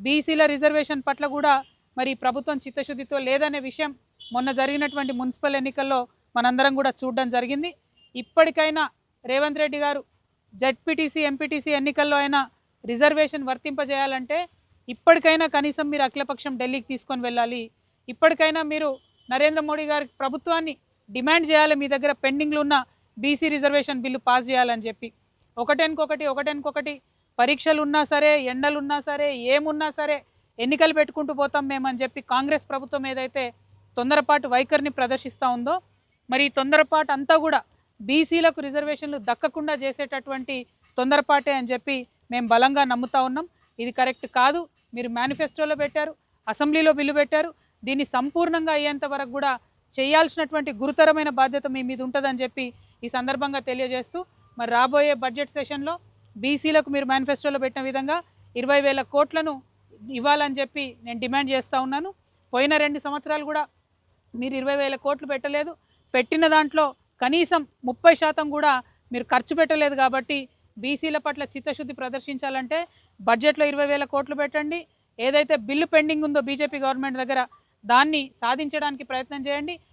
బీసీల రిజర్వేషన్ పట్ల కూడా మరి ప్రభుత్వం చిత్తశుద్ధితో లేదనే విషయం మొన్న జరిగినటువంటి మున్సిపల్ ఎన్నికల్లో మనందరం కూడా చూడడం జరిగింది. ఇప్పటికైనా రేవంత్ రెడ్డి గారు జెడ్పీటీసీ ఎంపీటీసీ ఎన్నికల్లో అయినా రిజర్వేషన్ వర్తింపజేయాలంటే ఇప్పటికైనా కనీసం మీరు అఖిలపక్షం ఢిల్లీకి తీసుకొని వెళ్ళాలి. ఇప్పటికైనా మీరు నరేంద్ర మోడీ గారి ప్రభుత్వాన్ని డిమాండ్ చేయాలి, మీ దగ్గర పెండింగ్లో ఉన్న బీసీ రిజర్వేషన్ బిల్లు పాస్ చేయాలని చెప్పి. ఒకటెనుకొకటి పరీక్షలు ఉన్నా సరే, ఎండలు ఉన్నా సరే, ఏమున్నా సరే ఎన్నికలు పెట్టుకుంటూ పోతాం మేమని చెప్పి కాంగ్రెస్ ప్రభుత్వం ఏదైతే తొందరపాటు వైఖరిని ప్రదర్శిస్తూ ఉందో, మరి ఈ తొందరపాటు అంతా కూడా బీసీలకు రిజర్వేషన్లు దక్కకుండా చేసేటటువంటి తొందరపాటే అని చెప్పి మేము బలంగా నమ్ముతా ఉన్నాం. ఇది కరెక్ట్ కాదు. మీరు మేనిఫెస్టోలో పెట్టారు, అసెంబ్లీలో బిల్లు పెట్టారు, దీన్ని సంపూర్ణంగా అయ్యేంత వరకు కూడా చేయాల్సినటువంటి గురుతరమైన బాధ్యత మీ మీద ఉంటుందని చెప్పి ఈ సందర్భంగా తెలియజేస్తూ, మరి రాబోయే బడ్జెట్ సెషన్లో బీసీలకు మీరు మేనిఫెస్టోలో పెట్టిన విధంగా 20,000 కోట్లను ఇవ్వాలని చెప్పి నేను డిమాండ్ చేస్తూ ఉన్నాను. పోయిన 2 సంవత్సరాలు కూడా మీరు 20,000 కోట్లు పెట్టలేదు. పెట్టిన దాంట్లో కనీసం 30% కూడా మీరు ఖర్చు పెట్టలేదు. కాబట్టి బీసీల పట్ల చిత్తశుద్ధి ప్రదర్శించాలంటే బడ్జెట్లో 20,000 కోట్లు పెట్టండి. ఏదైతే బిల్లు పెండింగ్ ఉందో బీజేపీ గవర్నమెంట్ దగ్గర దాన్ని సాధించడానికి ప్రయత్నం చేయండి.